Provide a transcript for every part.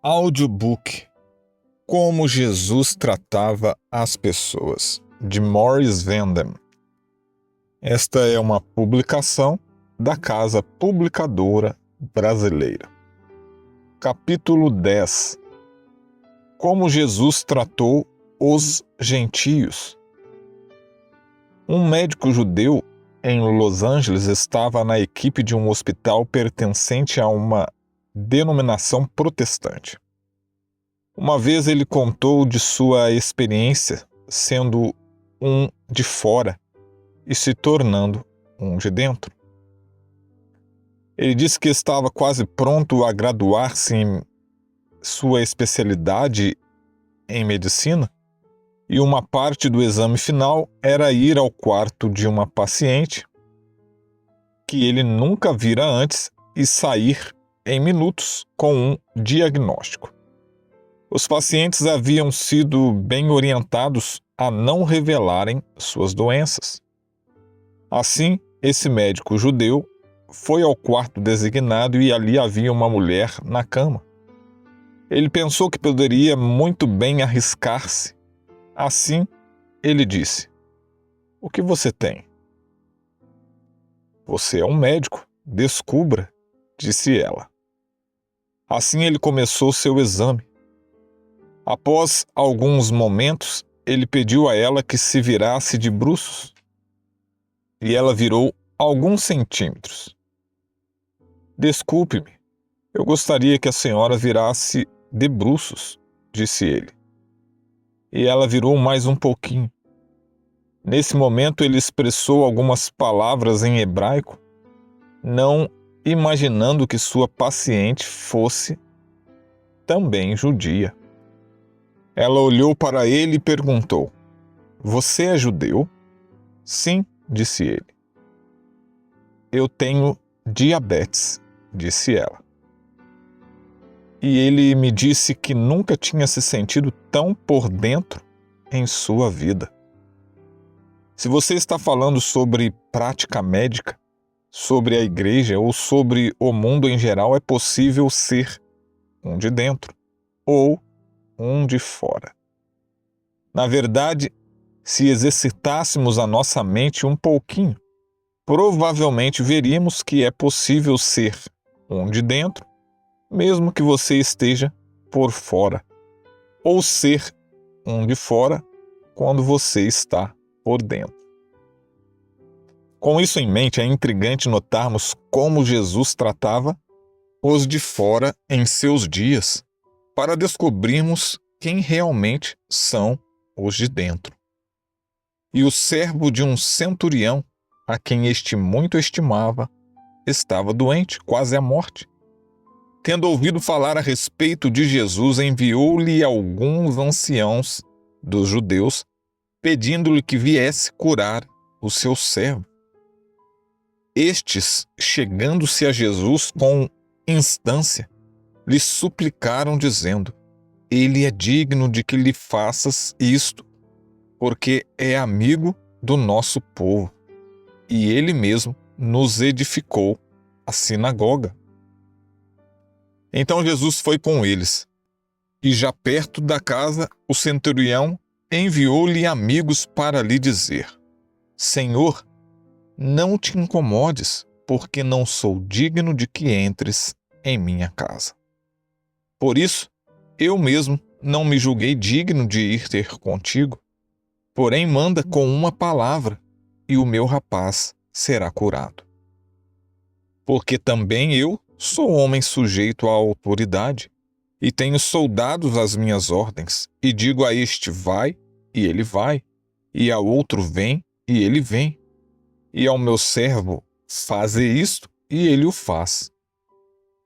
Audiobook Como Jesus Tratava as Pessoas, de Maurice Vanden. Esta é uma publicação da Casa Publicadora Brasileira. Capítulo 10 Como Jesus tratou os gentios. Um médico judeu em Los Angeles estava na equipe de um hospital pertencente a uma denominação protestante. Uma vez ele contou de sua experiência sendo um de fora e se tornando um de dentro. Ele disse que estava quase pronto a graduar-se em sua especialidade em medicina e uma parte do exame final era ir ao quarto de uma paciente que ele nunca vira antes e sair em minutos com um diagnóstico. Os pacientes haviam sido bem orientados a não revelarem suas doenças. Assim, esse médico judeu foi ao quarto designado e ali havia uma mulher na cama. Ele pensou que poderia muito bem arriscar-se. Assim, ele disse: "O que você tem?" "Você é um médico, descubra", disse ela. Assim ele começou seu exame. Após alguns momentos, ele pediu a ela que se virasse de bruços. E ela virou alguns centímetros. "Desculpe-me, eu gostaria que a senhora virasse de bruços", disse ele. E ela virou mais um pouquinho. Nesse momento ele expressou algumas palavras em hebraico, não imaginando que sua paciente fosse também judia. Ela olhou para ele e perguntou: "Você é judeu?" "Sim", disse ele. "Eu tenho diabetes", disse ela. E ele me disse que nunca tinha se sentido tão por dentro em sua vida. Se você está falando sobre prática médica, sobre a igreja ou sobre o mundo em geral, é possível ser um de dentro ou um de fora. Na verdade, se exercitássemos a nossa mente um pouquinho, provavelmente veríamos que é possível ser um de dentro, mesmo que você esteja por fora, ou ser um de fora quando você está por dentro. Com isso em mente, é intrigante notarmos como Jesus tratava os de fora em seus dias, para descobrirmos quem realmente são os de dentro. E o servo de um centurião, a quem este muito estimava, estava doente, quase à morte. Tendo ouvido falar a respeito de Jesus, enviou-lhe alguns anciãos dos judeus, pedindo-lhe que viesse curar o seu servo. Estes, chegando-se a Jesus com instância, lhe suplicaram, dizendo: "Ele é digno de que lhe faças isto, porque é amigo do nosso povo, e ele mesmo nos edificou a sinagoga." Então Jesus foi com eles, e já perto da casa, o centurião enviou-lhe amigos para lhe dizer: "Senhor, não te incomodes, porque não sou digno de que entres em minha casa. Por isso, eu mesmo não me julguei digno de ir ter contigo, porém manda com uma palavra, e o meu rapaz será curado. Porque também eu sou homem sujeito à autoridade, e tenho soldados às minhas ordens, e digo a este: vai, e ele vai, e ao outro: vem, e ele vem, e ao meu servo: faze isto, e ele o faz."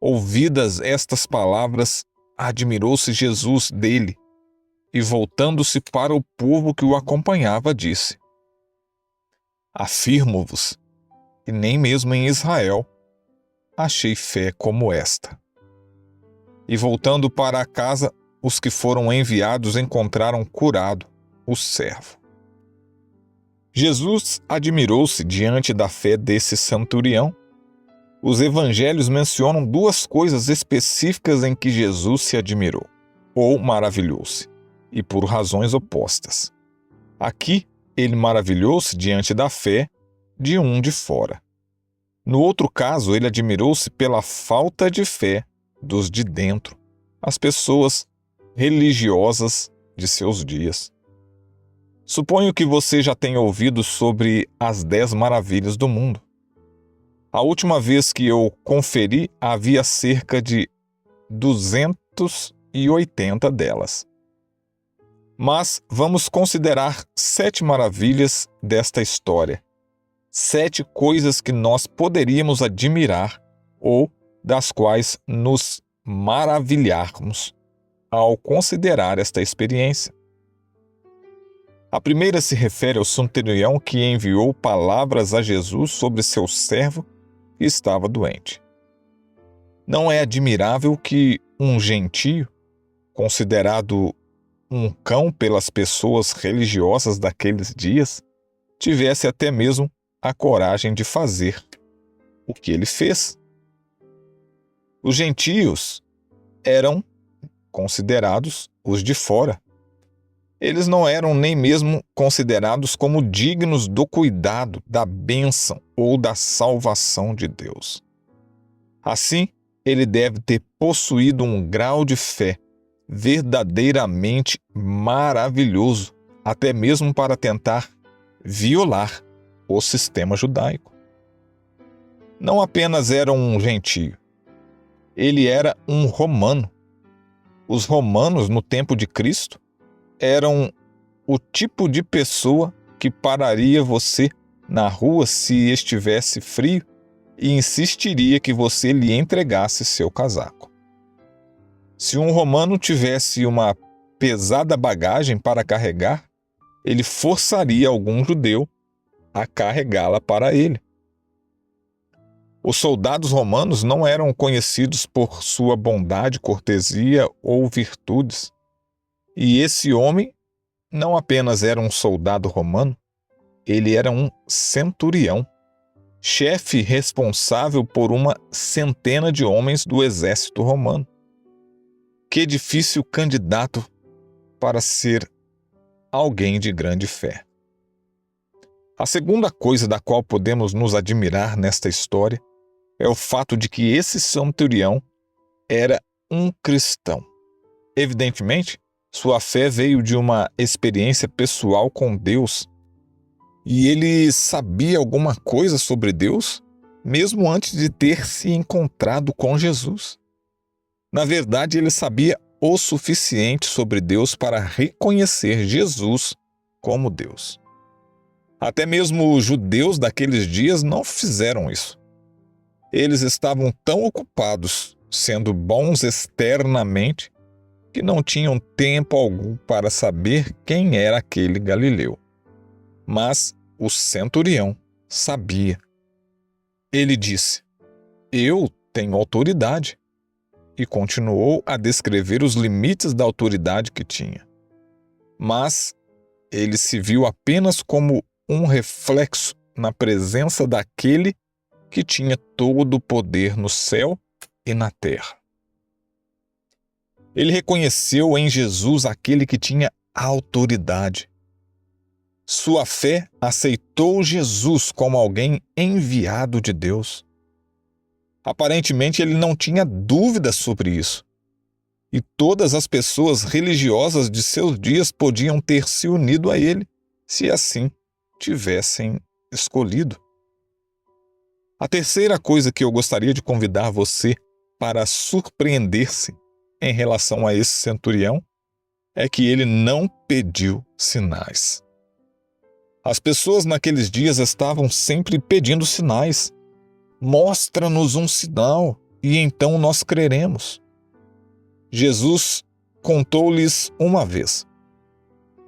Ouvidas estas palavras, admirou-se Jesus dele, e voltando-se para o povo que o acompanhava, disse: "Afirmo-vos, que nem mesmo em Israel achei fé como esta." E voltando para a casa, os que foram enviados encontraram curado o servo. Jesus admirou-se diante da fé desse centurião Os evangelhos mencionam duas coisas específicas em que Jesus se admirou, ou maravilhou-se, e por razões opostas. Aqui, ele maravilhou-se diante da fé de um de fora. No outro caso, ele admirou-se pela falta de fé dos de dentro, as pessoas religiosas de seus dias. Suponho que você já tenha ouvido sobre as 10 maravilhas do mundo. A última vez que eu conferi, havia cerca de 280 delas. Mas vamos considerar 7 maravilhas desta história. 7 coisas que nós poderíamos admirar ou das quais nos maravilharmos ao considerar esta experiência. A primeira se refere ao centurião que enviou palavras a Jesus sobre seu servo que estava doente. Não é admirável que um gentio, considerado um cão pelas pessoas religiosas daqueles dias, tivesse até mesmo a coragem de fazer o que ele fez? Os gentios eram considerados os de fora. Eles não eram nem mesmo considerados como dignos do cuidado, da bênção ou da salvação de Deus. Assim, ele deve ter possuído um grau de fé verdadeiramente maravilhoso, até mesmo para tentar violar o sistema judaico. Não apenas era um gentio, ele era um romano. Os romanos, no tempo de Cristo, eram o tipo de pessoa que pararia você na rua se estivesse frio e insistiria que você lhe entregasse seu casaco. Se um romano tivesse uma pesada bagagem para carregar, ele forçaria algum judeu a carregá-la para ele. Os soldados romanos não eram conhecidos por sua bondade, cortesia ou virtudes. E esse homem não apenas era um soldado romano, ele era um centurião, chefe responsável por uma centena de homens do exército romano. Que difícil candidato para ser alguém de grande fé. A segunda coisa da qual podemos nos admirar nesta história é o fato de que esse centurião era um cristão. Evidentemente, sua fé veio de uma experiência pessoal com Deus. E ele sabia alguma coisa sobre Deus, mesmo antes de ter se encontrado com Jesus. Na verdade, ele sabia o suficiente sobre Deus para reconhecer Jesus como Deus. Até mesmo os judeus daqueles dias não fizeram isso. Eles estavam tão ocupados sendo bons externamente que não tinham tempo algum para saber quem era aquele galileu. Mas o centurião sabia. Ele disse: "Eu tenho autoridade", e continuou a descrever os limites da autoridade que tinha. Mas ele se viu apenas como um reflexo na presença daquele que tinha todo o poder no céu e na terra. Ele reconheceu em Jesus aquele que tinha autoridade. Sua fé aceitou Jesus como alguém enviado de Deus. Aparentemente, ele não tinha dúvida sobre isso. E todas as pessoas religiosas de seus dias podiam ter se unido a ele, se assim tivessem escolhido. A terceira coisa que eu gostaria de convidar você para surpreender-se em relação a esse centurião é que ele não pediu sinais. As pessoas naqueles dias estavam sempre pedindo sinais. Mostra-nos um sinal e então nós creremos. Jesus contou-lhes uma vez: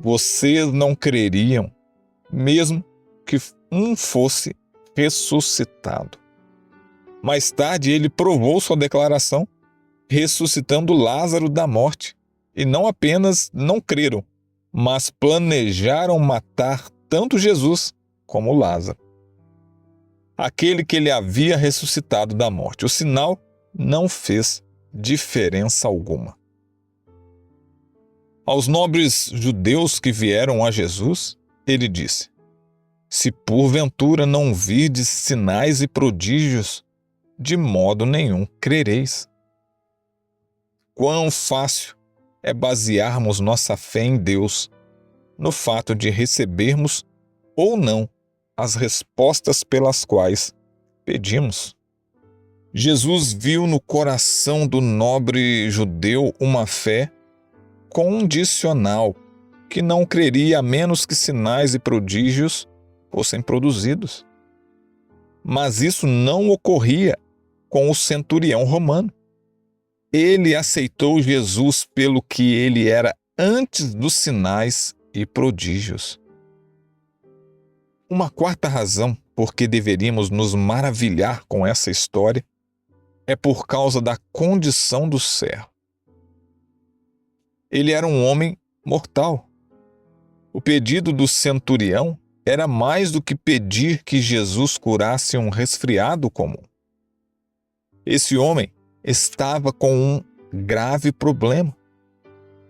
vocês não creriam, mesmo que um fosse ressuscitado. Mais tarde ele provou sua declaração, ressuscitando Lázaro da morte, e não apenas não creram, mas planejaram matar tanto Jesus como Lázaro. aquele que ele havia ressuscitado da morte. O sinal não fez diferença alguma. Aos nobres judeus que vieram a Jesus, ele disse: se porventura não virdes sinais e prodígios, de modo nenhum crereis. Quão fácil é basearmos nossa fé em Deus no fato de recebermos ou não as respostas pelas quais pedimos. Jesus viu no coração do nobre judeu uma fé condicional, que não creria a menos que sinais e prodígios fossem produzidos. Mas isso não ocorria com o centurião romano. Ele aceitou Jesus pelo que ele era antes dos sinais e prodígios. Uma quarta razão por que deveríamos nos maravilhar com essa história é por causa da condição do servo. Ele era um homem mortal. O pedido do centurião era mais do que pedir que Jesus curasse um resfriado comum. Esse homem estava com um grave problema.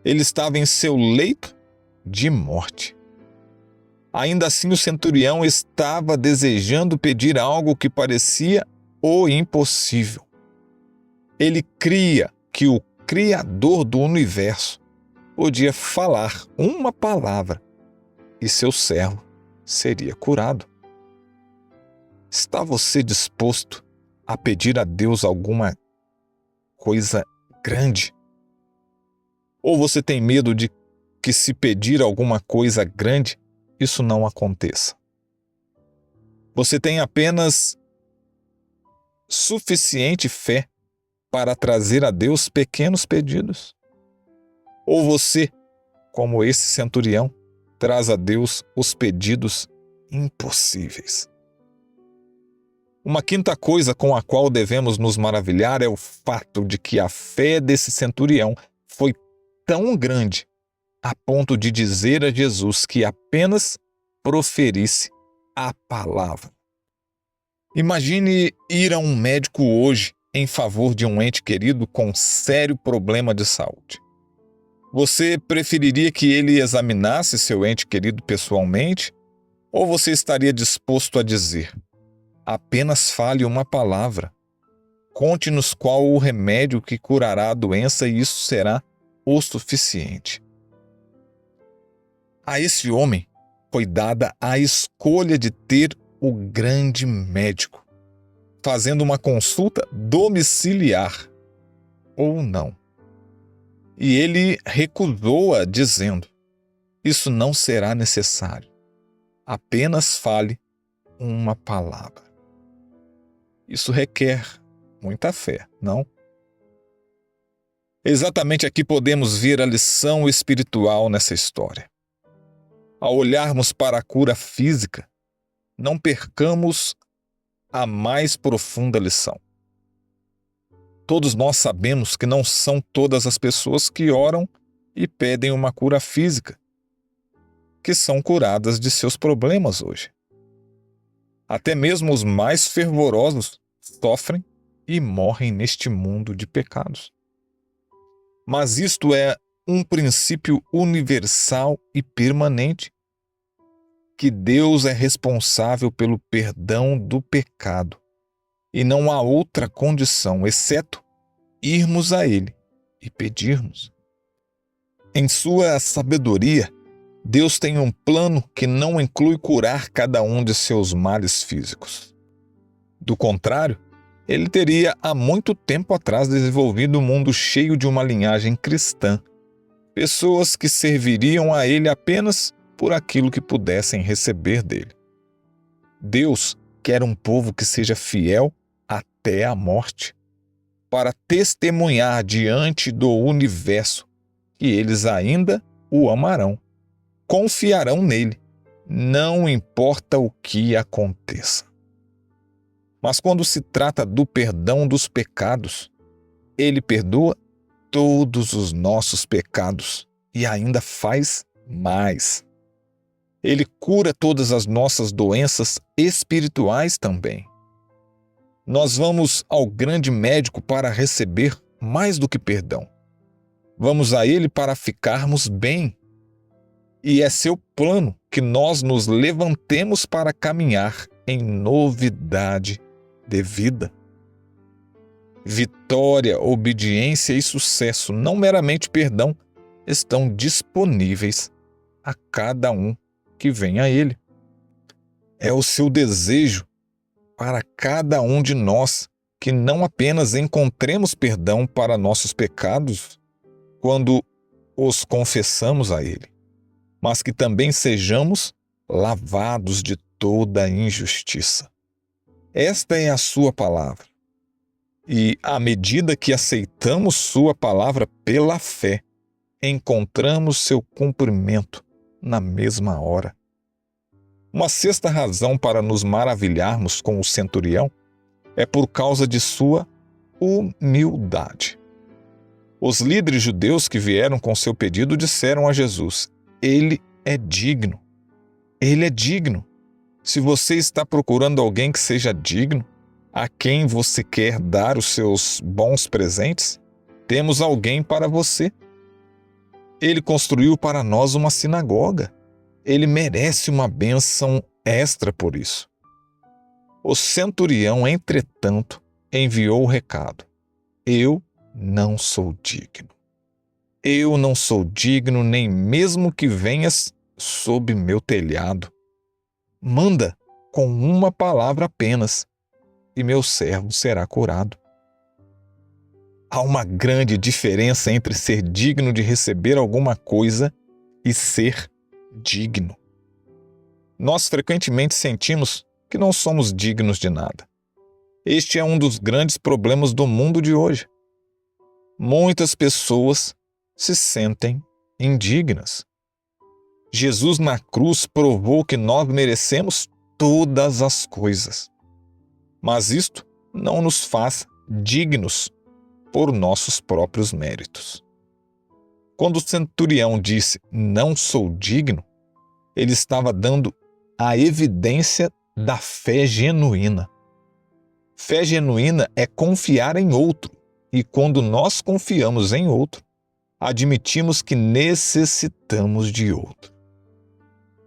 Ele estava em seu leito de morte. Ainda assim, o centurião estava desejando pedir algo que parecia o impossível. Ele cria que o Criador do universo podia falar uma palavra e seu servo seria curado. Está você disposto a pedir a Deus alguma coisa grande? Ou você tem medo de que, se pedir alguma coisa grande, isso não aconteça? Você tem apenas suficiente fé para trazer a Deus pequenos pedidos? Ou você, como esse centurião, traz a Deus os pedidos impossíveis? Uma quinta coisa com a qual devemos nos maravilhar é o fato de que a fé desse centurião foi tão grande a ponto de dizer a Jesus que apenas proferisse a palavra. Imagine ir a um médico hoje em favor de um ente querido com sério problema de saúde. Você preferiria que ele examinasse seu ente querido pessoalmente? Ou você estaria disposto a dizer: apenas fale uma palavra, conte-nos qual o remédio que curará a doença e isso será o suficiente? A esse homem foi dada a escolha de ter o grande médico, fazendo uma consulta domiciliar ou não. E ele recusou-a, dizendo: isso não será necessário. Apenas fale uma palavra. Isso requer muita fé, não? Exatamente aqui podemos ver a lição espiritual nessa história. Ao olharmos para a cura física, não percamos a mais profunda lição. Todos nós sabemos que não são todas as pessoas que oram e pedem uma cura física que são curadas de seus problemas hoje. Até mesmo os mais fervorosos sofrem e morrem neste mundo de pecados. Mas isto é um princípio universal e permanente, que Deus é responsável pelo perdão do pecado, e não há outra condição, exceto irmos a Ele e pedirmos. Em sua sabedoria, Deus tem um plano que não inclui curar cada um de seus males físicos. Do contrário, Ele teria há muito tempo atrás desenvolvido um mundo cheio de uma linhagem cristã, pessoas que serviriam a Ele apenas por aquilo que pudessem receber dele. Deus quer um povo que seja fiel até a morte, para testemunhar diante do universo que eles ainda o amarão, confiarão nele, não importa o que aconteça. Mas quando se trata do perdão dos pecados, ele perdoa todos os nossos pecados e ainda faz mais. Ele cura todas as nossas doenças espirituais também. Nós vamos ao grande médico para receber mais do que perdão. Vamos a ele para ficarmos bem. E é seu plano que nós nos levantemos para caminhar em novidade de vida. Vitória, obediência e sucesso, não meramente perdão, estão disponíveis a cada um que vem a ele. É o seu desejo para cada um de nós que não apenas encontremos perdão para nossos pecados quando os confessamos a ele, mas que também sejamos lavados de toda injustiça. Esta é a sua palavra. E à medida que aceitamos sua palavra pela fé, encontramos seu cumprimento na mesma hora. Uma sexta razão para nos maravilharmos com o centurião é por causa de sua humildade. Os líderes judeus que vieram com seu pedido disseram a Jesus: Ele é digno. Ele é digno. Se você está procurando alguém que seja digno, a quem você quer dar os seus bons presentes, temos alguém para você. Ele construiu para nós uma sinagoga. Ele merece uma bênção extra por isso. O centurião, entretanto, enviou o recado: Eu não sou digno. Eu não sou digno nem mesmo que venhas sob meu telhado. Manda com uma palavra apenas, e meu servo será curado. Há uma grande diferença entre ser digno de receber alguma coisa e ser digno. Nós frequentemente sentimos que não somos dignos de nada. Este é um dos grandes problemas do mundo de hoje. Muitas pessoas se sentem indignas. Jesus na cruz provou que nós merecemos todas as coisas. Mas isto não nos faz dignos por nossos próprios méritos. Quando o centurião disse, não sou digno, ele estava dando a evidência da fé genuína. Fé genuína é confiar em outro, e quando nós confiamos em outro, admitimos que necessitamos de outro.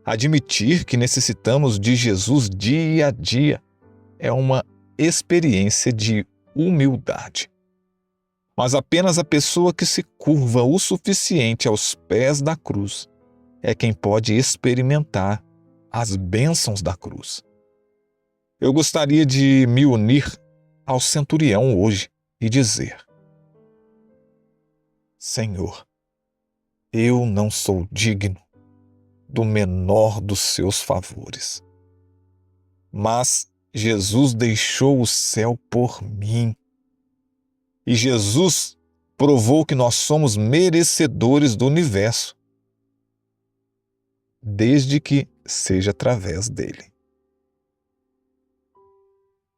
Admitir que necessitamos de Jesus dia a dia é uma experiência de humildade. Mas apenas a pessoa que se curva o suficiente aos pés da cruz é quem pode experimentar as bênçãos da cruz. Eu gostaria de me unir ao centurião hoje e dizer: Senhor, eu não sou digno do menor dos seus favores, mas Jesus deixou o céu por mim. E Jesus provou que nós somos merecedores do universo, desde que seja através dele.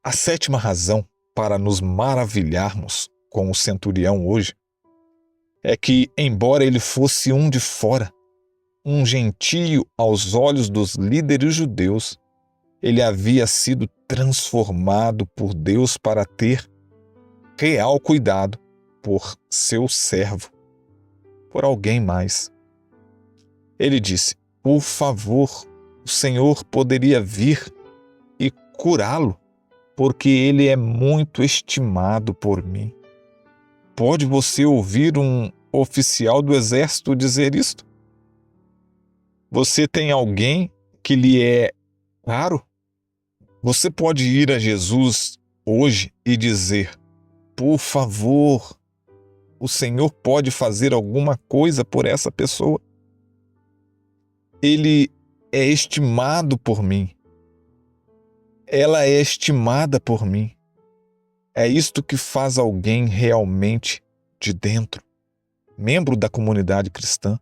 A sétima razão para nos maravilharmos com o centurião hoje é que, embora ele fosse um de fora, um gentio aos olhos dos líderes judeus, ele havia sido transformado por Deus para ter real cuidado por seu servo, por alguém mais. Ele disse: por favor, o Senhor poderia vir e curá-lo, porque ele é muito estimado por mim. Pode você ouvir um oficial do exército dizer isto? Você tem alguém que lhe é caro? Você pode ir a Jesus hoje e dizer: por favor, o Senhor pode fazer alguma coisa por essa pessoa? Ele é estimado por mim. Ela é estimada por mim. É isto que faz alguém realmente de dentro, membro da comunidade cristã.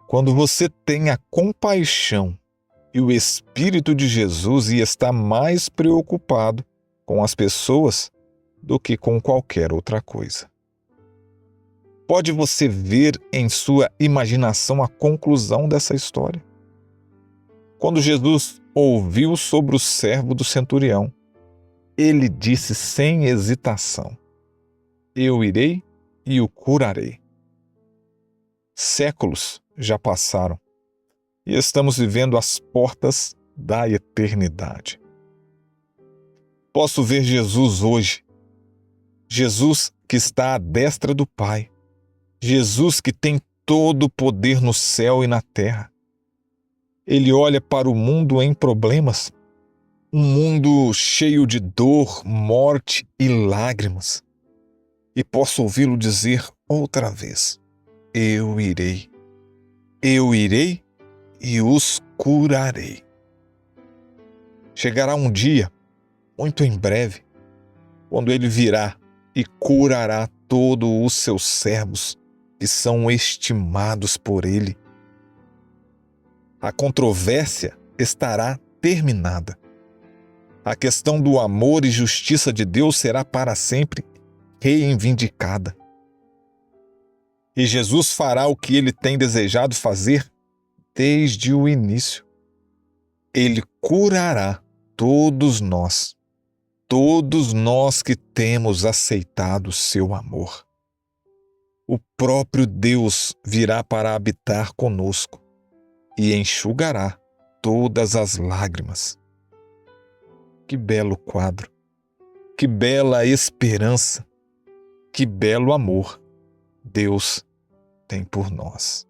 Quando você tem a compaixão e o Espírito de Jesus e está mais preocupado com as pessoas do que com qualquer outra coisa. Pode você ver em sua imaginação a conclusão dessa história? Quando Jesus ouviu sobre o servo do centurião, ele disse sem hesitação: eu irei e o curarei. Séculos já passaram e estamos vivendo às portas da eternidade. Posso ver Jesus hoje, Jesus que está à destra do Pai, Jesus que tem todo o poder no céu e na terra. Ele olha para o mundo em problemas, um mundo cheio de dor, morte e lágrimas. E posso ouvi-lo dizer outra vez: eu irei e os curarei. Chegará um dia, muito em breve, quando ele virá e curará todos os seus servos que são estimados por ele. A controvérsia estará terminada. A questão do amor e justiça de Deus será para sempre reivindicada. E Jesus fará o que ele tem desejado fazer desde o início. Ele curará todos nós que temos aceitado o seu amor. O próprio Deus virá para habitar conosco e enxugará todas as lágrimas. Que belo quadro, que bela esperança, que belo amor Deus tem por nós.